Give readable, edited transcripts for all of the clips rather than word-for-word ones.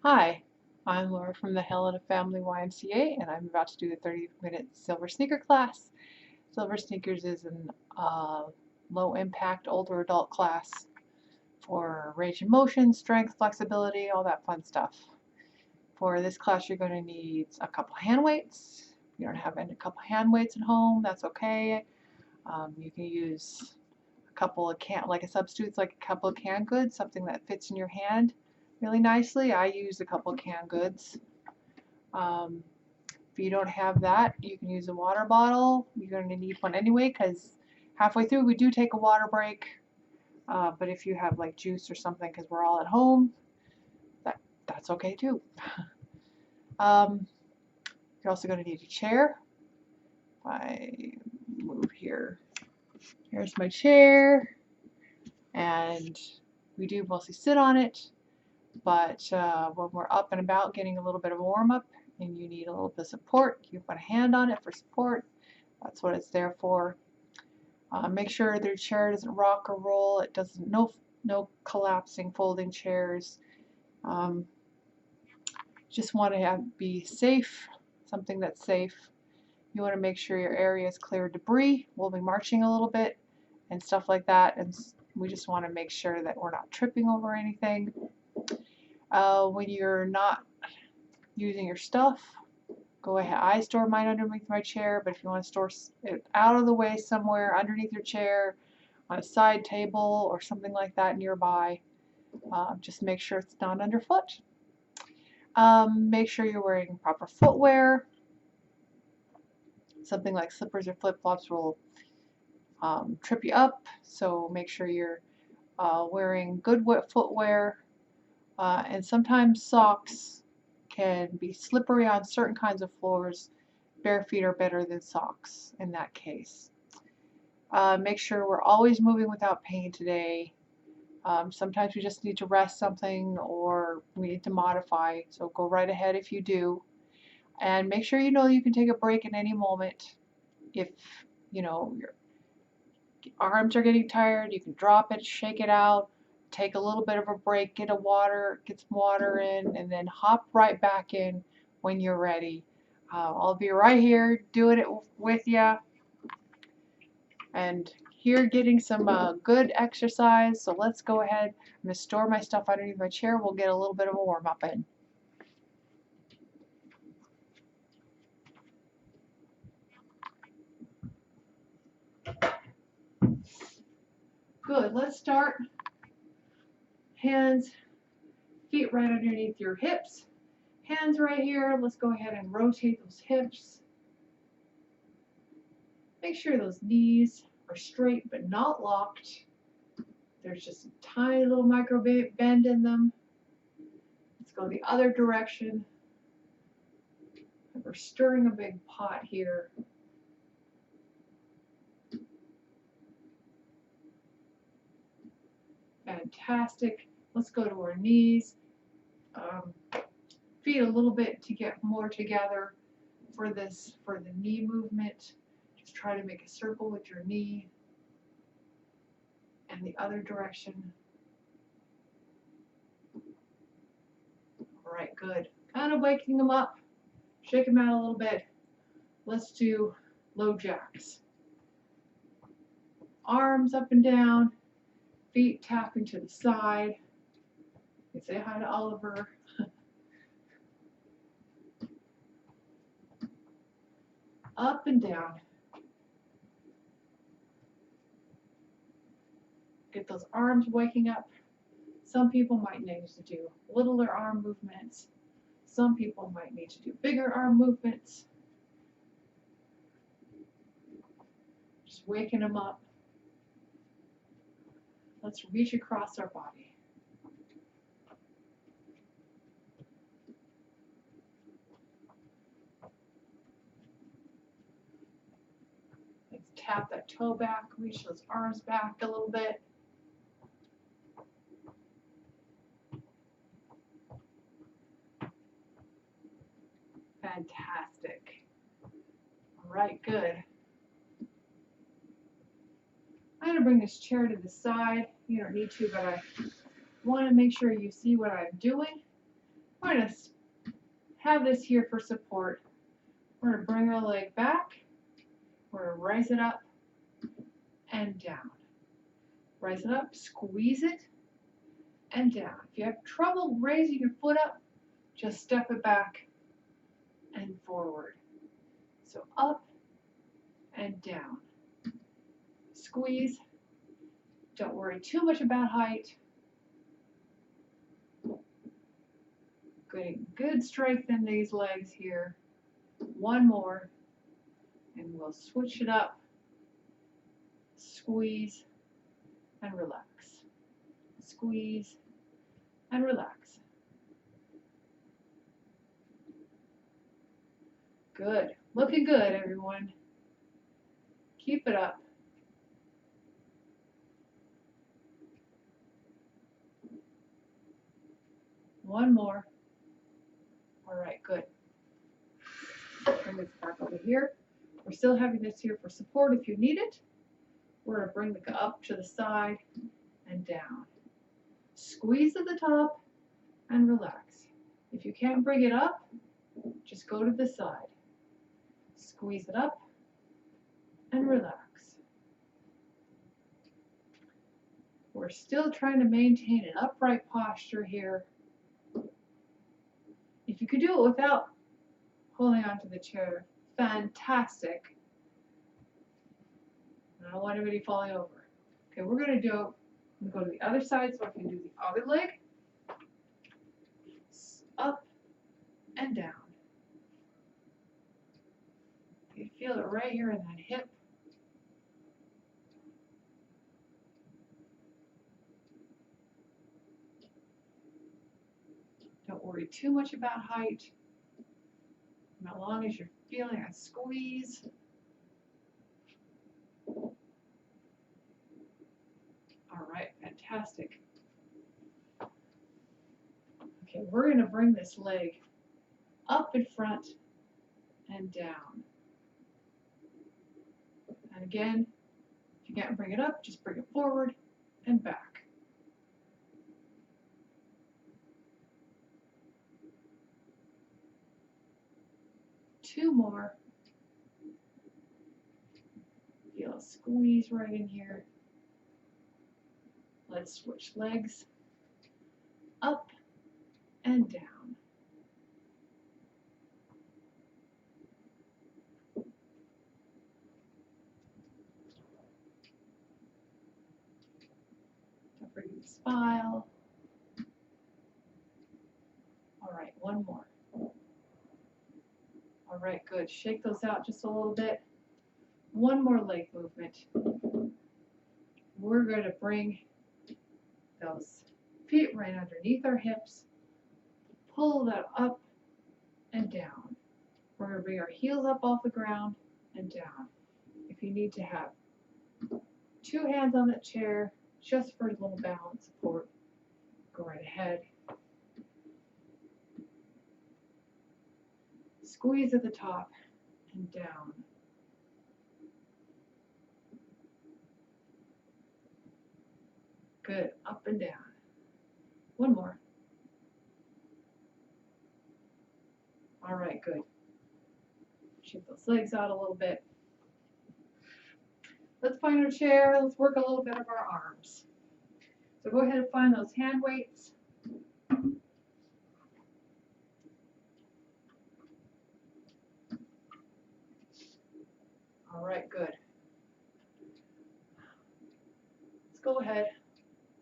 Hi, I'm Laura from the Helena Family YMCA, and I'm about to do a 30-minute silver sneaker class. Silver sneakers is an low impact older adult class for range of motion, strength, flexibility, all that fun stuff. For this class, you're going to need a couple hand weights. If you don't have a couple hand weights at home, that's okay. You can use a couple of like a substitute, like a couple of canned goods, something that fits in your hand really nicely. I use a couple of canned goods. Um, if you don't have that, you can use a water bottle. You're going to need one anyway because halfway through we do take a water break. But if you have like juice or something because we're all at home, that's okay too. Um, you're also going to need a chair. If I move here, here's my chair, and we do mostly sit on it. But when we're up and about getting a little bit of a warm up and you need a little bit of support, you put a hand on it for support. That's what it's there for. Make sure their chair doesn't rock or roll. It doesn't, no collapsing folding chairs. Um, just want to be safe, something that's safe. You want to make sure your area is clear of debris. We'll be marching a little bit and stuff like that, and we just want to make sure that we're not tripping over anything. When you're not using your stuff, go ahead. I store mine underneath my chair, but if you want to store it out of the way somewhere underneath your chair, on a side table or something like that nearby, just make sure it's not underfoot. Make sure you're wearing proper footwear. Something like slippers or flip-flops will trip you up, so make sure you're wearing good footwear. And sometimes socks can be slippery on certain kinds of floors. Bare feet are better than socks in that case. Make sure we're always moving without pain today. Sometimes we just need to rest something or we need to modify, so go right ahead if you do. And make sure you know you can take a break at any moment. If you know your arms are getting tired, you can drop it, shake it out, take a little bit of a break, get some water in, and then hop right back in when you're ready. I'll be right here doing it with you and here getting some good exercise. So let's go ahead. I'm going to store my stuff underneath my chair. We'll get a little bit of a warm up in. Good. Let's start. Hands, feet right underneath your hips. Hands right here. Let's go ahead and rotate those hips. Make sure those knees are straight but not locked. There's just a tiny little micro bend in them. Let's go the other direction. And we're stirring a big pot here. Fantastic. Let's go to our knees. Feet a little bit to get more together for the knee movement. Just try to make a circle with your knee and the other direction. All right, good. Kind of waking them up. Shake them out a little bit. Let's do low jacks. Arms up and down, feet tapping to the side. You say hi to Oliver. Up and down. Get those arms waking up. Some people might need to do littler arm movements. Some people might need to do bigger arm movements. Just waking them up. Let's reach across our body. Let's tap that toe back, reach those arms back a little bit. Fantastic. All right, good. I'm going to bring this chair to the side. You don't need to, but I want to make sure you see what I'm doing. We're going to have this here for support. We're going to bring our leg back. We're going to raise it up and down. Raise it up, squeeze it, and down. If you have trouble raising your foot up, just step it back and forward. So up and down. Squeeze. Don't worry too much about height. Getting good strength in these legs here. One more, and we'll switch it up. Squeeze and relax. Squeeze and relax. Good. Looking good, everyone. Keep it up. One more. All right, good. Bring this back over here. We're still having this here for support if you need it. We're going to bring the up to the side and down. Squeeze at the top and relax. If you can't bring it up, just go to the side. Squeeze it up and relax. We're still trying to maintain an upright posture here. If you could do it without holding onto the chair, fantastic. I don't want anybody falling over. Okay, we're going to go to the other side so I can do the other leg. Up and down. You feel it right here in that hip. Don't worry too much about height. As long as you're feeling a squeeze. All right, fantastic. Okay, we're going to bring this leg up in front and down. And again, if you can't bring it up, just bring it forward and back. Two more. Feel a squeeze right in here. Let's switch legs. Up and down. Don't forget the spine. All right, one more. All right, good. Shake those out just a little bit. One more leg movement. We're going to bring those feet right underneath our hips. Pull that up and down. We're going to bring our heels up off the ground and down. If you need to have two hands on the chair just for a little balance support, go right ahead. Squeeze at the top and down. Good, up and down. One more. All right, good. Shake those legs out a little bit. Let's find our chair. Let's work a little bit of our arms. So go ahead and find those hand weights. All right, good. Let's go ahead.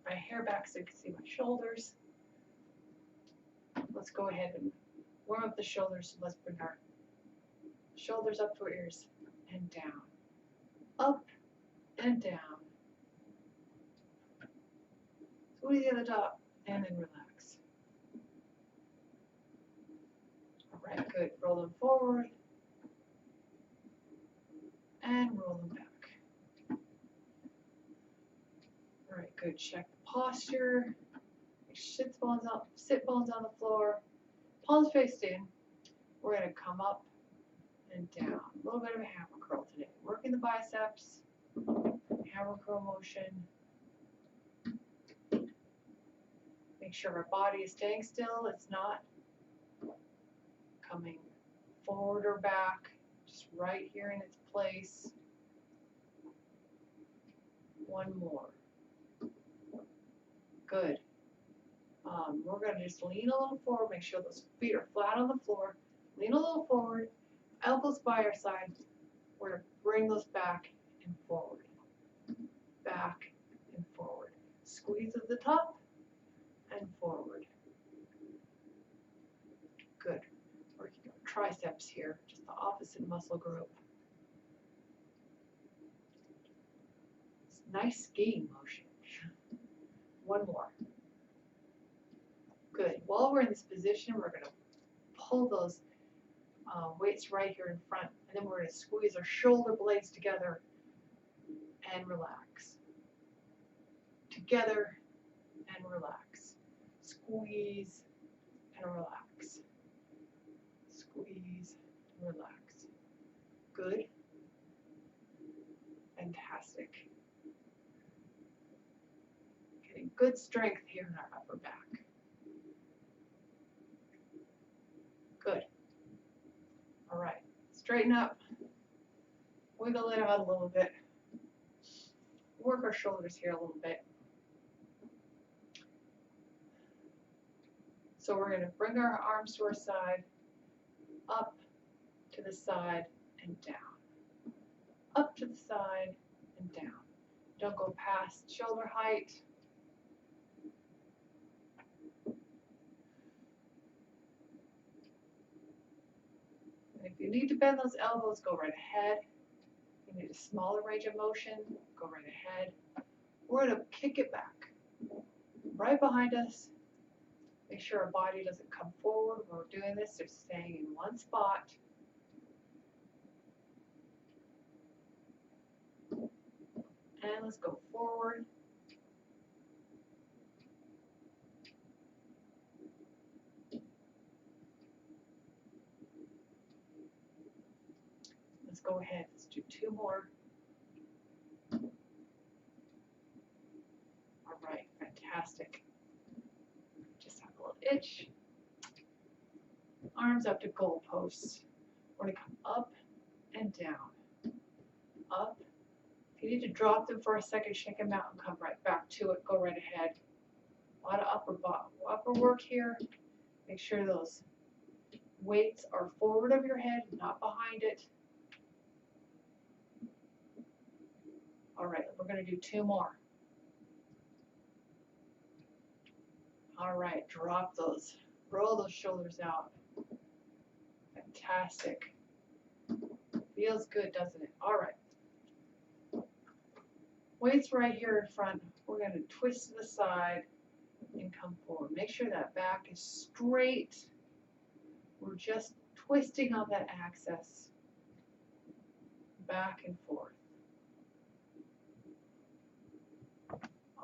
My hair back so you can see my shoulders. Let's go ahead and warm up the shoulders. Let's bring our shoulders up to our ears and down. Up and down. Squeeze at the top and then relax. All right, good. Roll them forward and roll them back. All right, good. Check the posture. Sit bones on the floor. Palms faced in. We're going to come up and down. A little bit of a hammer curl today. Working the biceps. Hammer curl motion. Make sure our body is staying still. It's not. Coming forward or back, just right here in its place. One more. Good. We're going to just lean a little forward, make sure those feet are flat on the floor. Lean a little forward, elbows by our side. We're going to bring those back and forward. Back and forward. Squeeze at the top and forward. Good. Working our triceps here, just the opposite muscle group. It's nice skiing motion. One more. Good. While we're in this position, we're going to pull those weights right here in front, and then we're going to squeeze our shoulder blades together and relax. Together and relax. Squeeze and relax. Squeeze and relax. Good. Fantastic. Getting good strength here in our upper back. Good. All right. Straighten up. Wiggle it out a little bit. Work our shoulders here a little bit. So we're going to bring our arms to our side, up to the side and down. Up to the side and down. Don't go past shoulder height. And if you need to bend those elbows, go right ahead. If you need a smaller range of motion, go right ahead. We're going to kick it back. Right behind us. Make sure our body doesn't come forward when we're doing this. Just staying in one spot. And let's go forward. Let's go ahead. Let's do two more. All right, fantastic. Just have a little itch. Arms up to goalposts. We're going to come up and down. Up. If you need to drop them for a second, shake them out and come right back to it. Go right ahead. A lot of upper work here. Make sure those weights are forward of your head, not behind it. All right, we're going to do two more. All right, drop those. Roll those shoulders out. Fantastic. Feels good, doesn't it? All right. Weights right here in front. We're going to twist to the side and come forward. Make sure that back is straight. We're just twisting on that axis. Back and forth.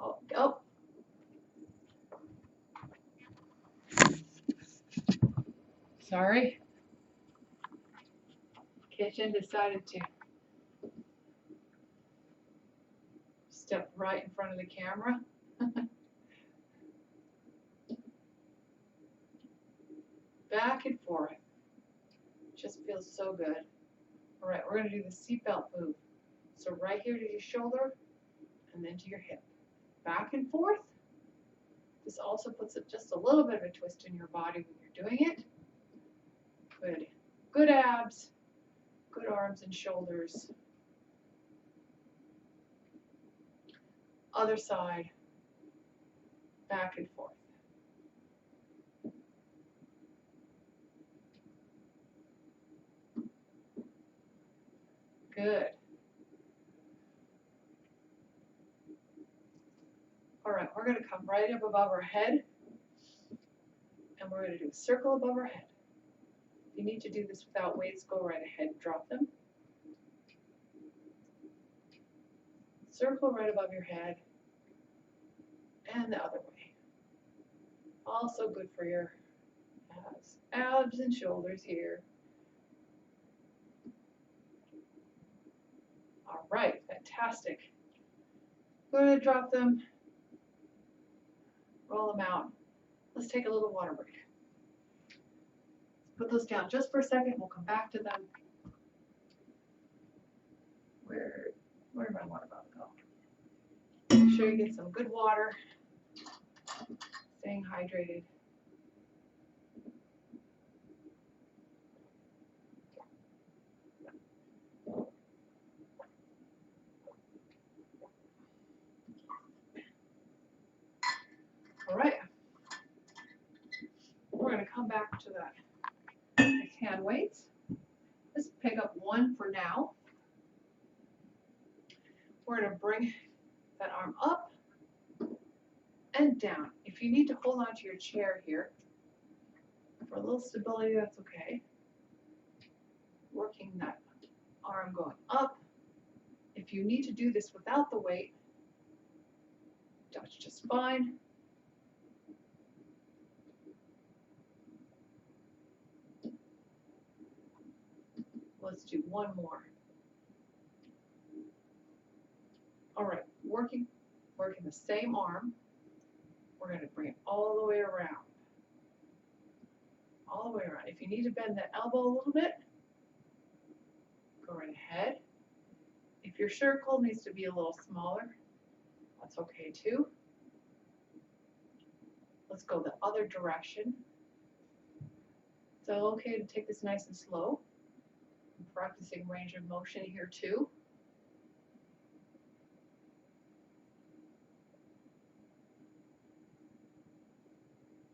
Oh, oh. Sorry. Kitchen decided to step right in front of the camera. Back and forth. Just feels so good. All right, we're going to do the seatbelt move. So right here to your shoulder and then to your hip. Back and forth. This also puts just a little bit of a twist in your body when you're doing it. Good. Good abs. Good arms and shoulders. Other side. Back and forth. Good. All right, we're going to come right up above our head, and we're going to do a circle above our head. If you need to do this without weights, go right ahead and drop them. Circle right above your head, and the other way. Also good for your abs and shoulders here. All right, fantastic. Go ahead and drop them. Roll them out. Let's take a little water break. Put those down just for a second. We'll come back to them. Where did my water bottle go? Make sure you get some good water. Staying hydrated. All right. We're going to come back to that hand weights. Let's pick up one for now. We're going to bring that arm up and down. If you need to hold on to your chair here for a little stability, that's okay. Working that arm going up. If you need to do this without the weight, that's just fine. Let's do one more. All right, working the same arm. We're going to bring it all the way around. All the way around. If you need to bend the elbow a little bit, go right ahead. If your circle needs to be a little smaller, that's okay too. Let's go the other direction. So okay to take this nice and slow. I'm practicing range of motion here too.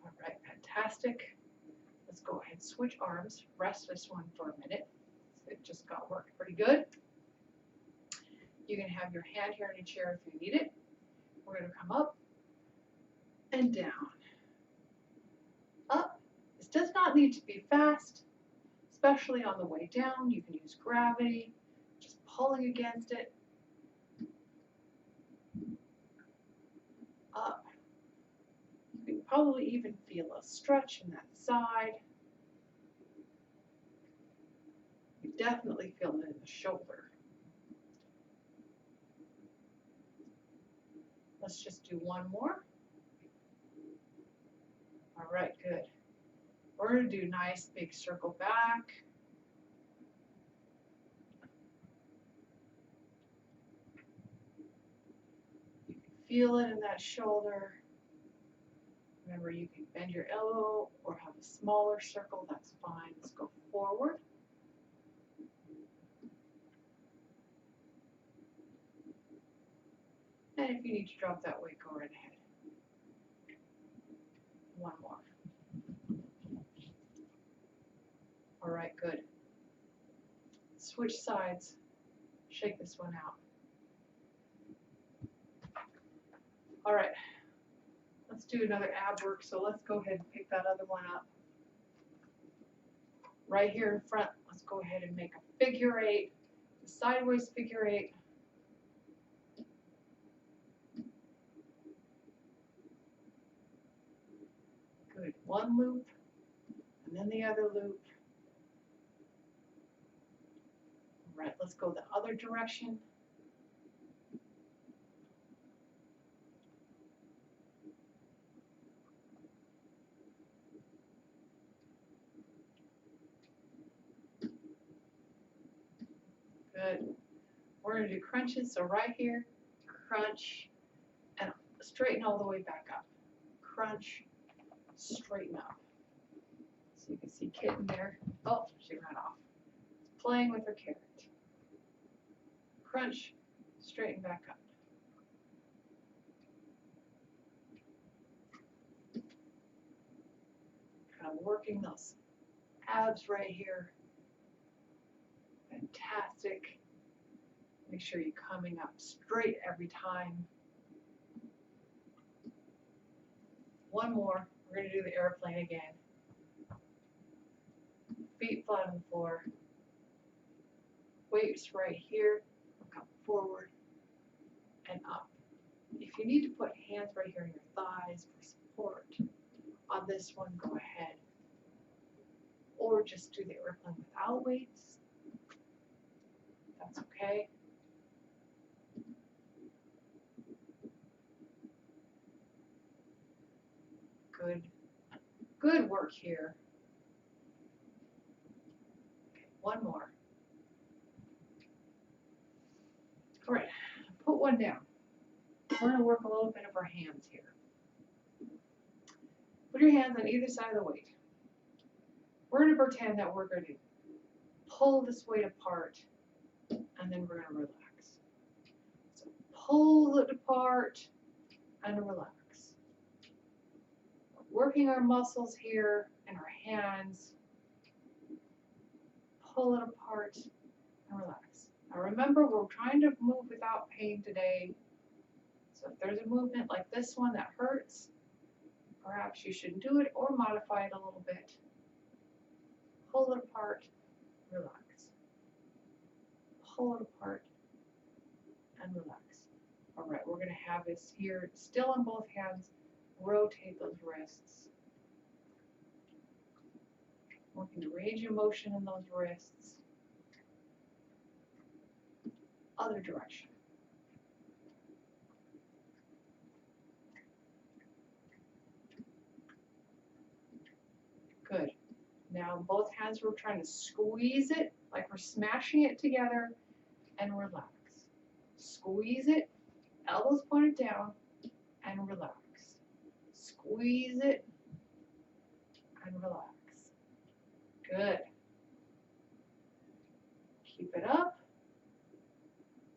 All right, fantastic. Let's go ahead and switch arms. Rest this one for a minute. It just got worked pretty good. You can have your hand here in your chair if you need it. We're going to come up and down. Up. This does not need to be fast, especially on the way down. You can use gravity, just pulling against it. Up. You can probably even feel a stretch in that side. You definitely feel it in the shoulder. Let's just do one more. All right, good. We're going to do nice big circle back. You can feel it in that shoulder. Remember, you can bend your elbow or have a smaller circle. That's fine. Let's go forward. And if you need to drop that weight, go right ahead. One more. All right, good. Switch sides. Shake this one out. All right. Let's do another ab work. So let's go ahead and pick that other one up. Right here in front, let's go ahead and make a figure eight, a sideways figure eight. Good. One loop, and then the other loop. All right, let's go the other direction. Good. We're going to do crunches. So right here, crunch, and straighten all the way back up. Crunch, straighten up. So you can see Kitten there. Oh, she ran off. Playing with her carrot. Crunch, straighten back up. Kind of working those abs right here. Fantastic. Make sure you're coming up straight every time. One more. We're going to do the airplane again. Feet flat on the floor. Weights right here. Come forward and up. If you need to put hands right here on your thighs for support, on this one, go ahead. Or just do the airplane without weights. That's okay. Good. Good work here. one more. All right, put one down. We're going to work a little bit of our hands here. Put your hands on either side of the weight. We're going to pretend that we're going to pull this weight apart, and then we're going to relax. So pull it apart and relax. Working our muscles here in our hands. Pull it apart and relax. Now remember, we're trying to move without pain today. So if there's a movement like this one that hurts, perhaps you should do it or modify it a little bit. Pull it apart, relax. Pull it apart and relax. All right, we're going to have this here still in both hands. Rotate those wrists. Working the range of motion in those wrists. Other direction. Good. Now both hands we're trying to squeeze it like we're smashing it together and relax. Squeeze it, elbows pointed down and relax. Squeeze it and relax. Good. Keep it up.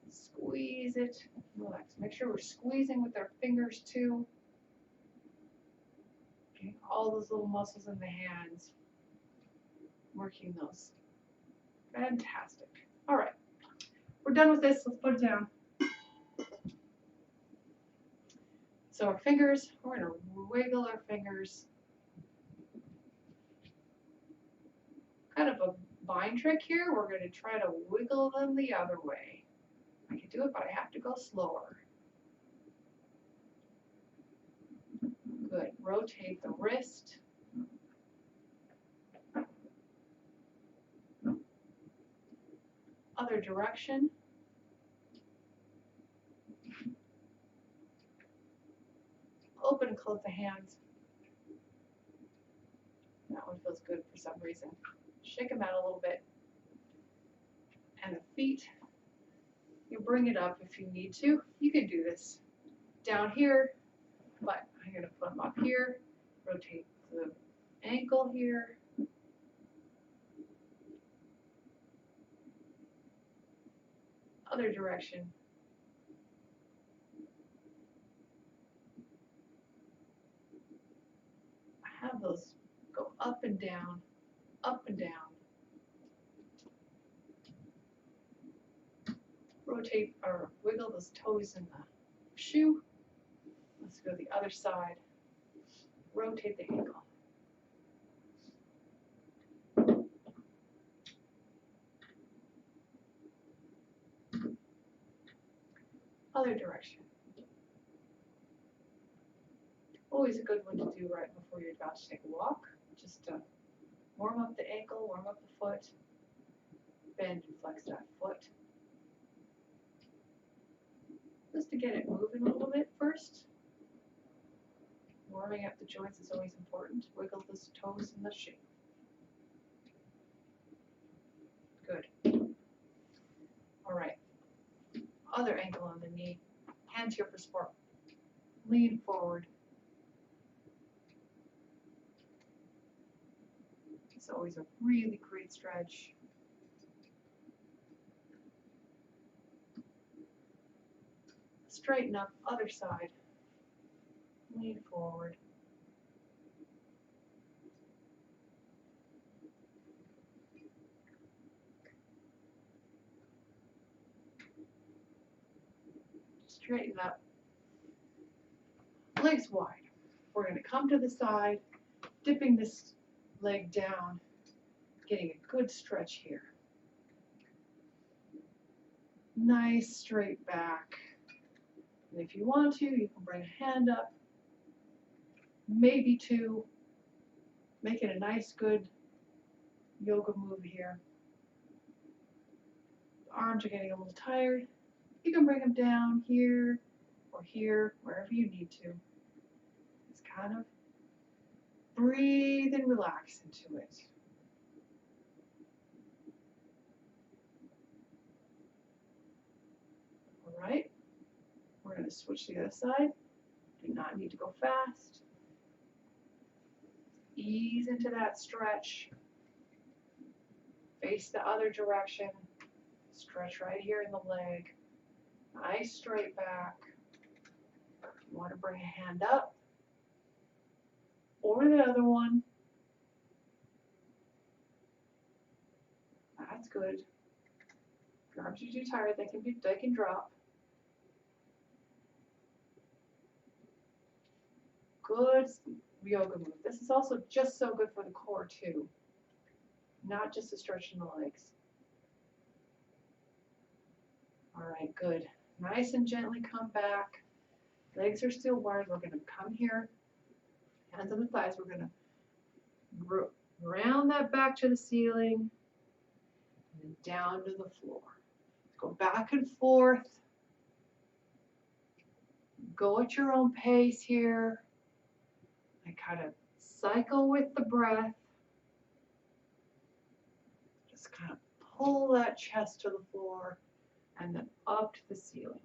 Squeeze it, relax. Make sure we're squeezing with our fingers too. Okay, all those little muscles in the hands. Working those. Fantastic. All right. We're done with this. Let's put it down. So our fingers, we're going to wiggle our fingers. Kind of a vine trick here. We're going to try to wiggle them the other way. I can do it, but I have to go slower. Good. Rotate the wrist. Other direction. Open and close the hands. That one feels good for some reason. Shake them out a little bit. And the feet, you bring it up if you need to. You can do this down here, but I'm going to put them up here. Rotate the ankle here. Other direction. Have those go up and down, up and down. Rotate or wiggle those toes in the shoe. Let's go the other side. Rotate the ankle. Other direction. Always a good one to do right before you're about to take a walk. Just to warm up the ankle, warm up the foot, bend and flex that foot. Just to get it moving a little bit first. Warming up the joints is always important. Wiggle those toes in the shoe. Good. All right. Other ankle on the knee. Hands here for support. Lean forward. It's always a really great stretch. Straighten up, other side. Lean forward. Straighten up. Legs wide. We're going to come to the side, dipping this leg down, getting a good stretch here. Nice straight back. And if you want to, you can bring a hand up, maybe two. Make it a nice, good yoga move here. The arms are getting a little tired. You can bring them down here or here, wherever you need to. Just kind of breathe and relax into it. right, we're going to switch to the other side. Do not need to go fast. Ease into that stretch. Face the other direction. Stretch right here in the leg. Nice straight back. You want to bring a hand up or the other one. That's good. If your arms are too tired, they can drop. Good yoga move. This is also just so good for the core too, not just to stretch in the legs. All right, good. Nice and gently come back. Legs are still wide. We're going to come here, hands on the thighs. We're going to round that back to the ceiling and then down to the floor. Go back and forth. Go at your own pace here. And kind of cycle with the breath. Just kind of pull that chest to the floor and then up to the ceiling.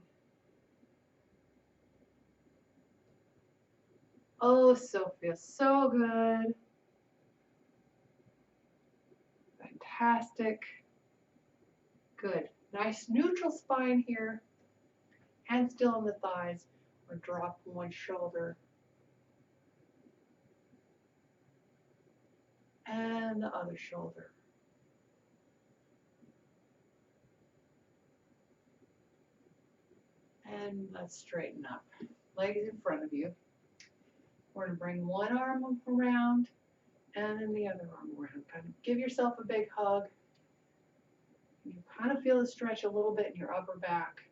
Oh, so feels so good. Fantastic. Good. Nice neutral spine here. Hands still on the thighs or drop one shoulder. And the other shoulder. And let's straighten up. Legs in front of you. We're going to bring one arm around and then the other arm around. Kind of give yourself a big hug. You kind of feel the stretch a little bit in your upper back.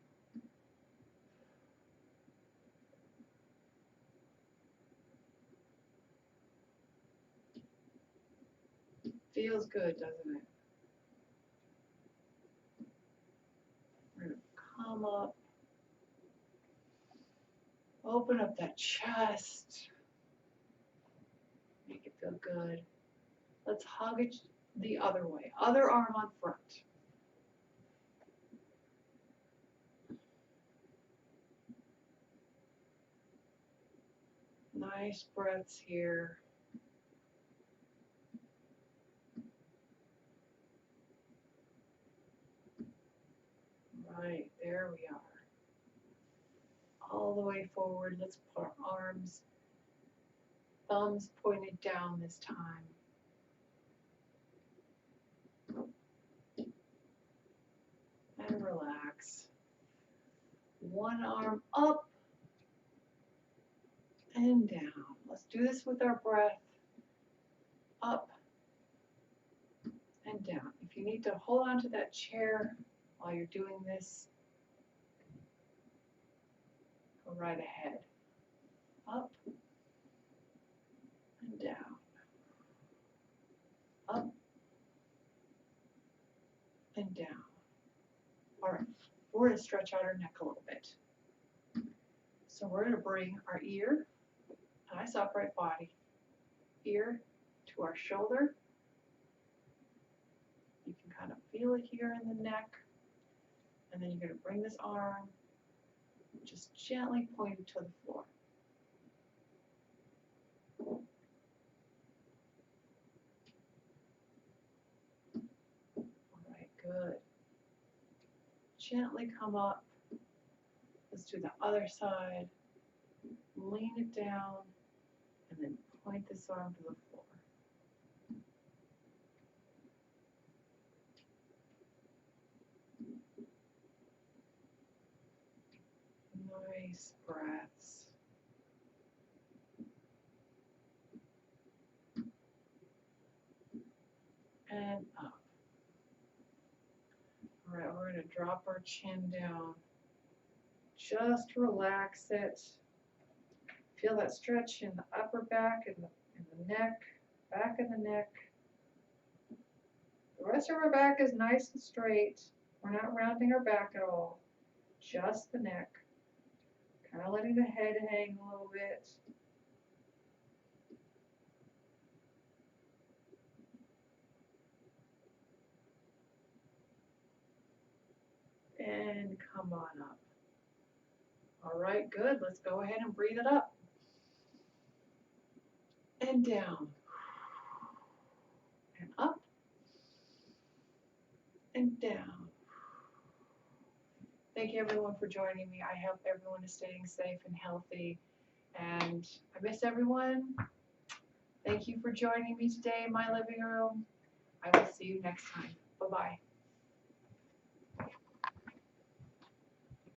Feels good, doesn't it? We're going to come up. Open up that chest. Make it feel good. Let's hug it the other way. Other arm on front. Nice breaths here. Right, there we are. All the way forward. Let's put our arms, thumbs pointed down this time. And relax. One arm up and down. Let's do this with our breath. Up and down. If you need to hold on to that chair while you're doing this, go right ahead. Up and down. Up and down. All right, we're going to stretch out our neck a little bit. So we're going to bring our ear, nice upright body, ear to our shoulder. You can kind of feel it here in the neck. And then you're going to bring this arm just gently pointed to the floor. All right, good. Gently come up. Let's do the other side. Lean it down and then point this arm to the floor. Nice breaths. And up. All right, we're going to drop our chin down. Just relax it. Feel that stretch in the upper back and the neck, back of the neck. The rest of our back is nice and straight. We're not rounding our back at all. Just the neck. Kind of letting the head hang a little bit. And come on up. All right, good. Let's go ahead and breathe it up and down and up and down. Thank you everyone for joining me. I hope everyone is staying safe and healthy, and I miss everyone. Thank you for joining me today in my living room. I will see you next time. Bye-bye.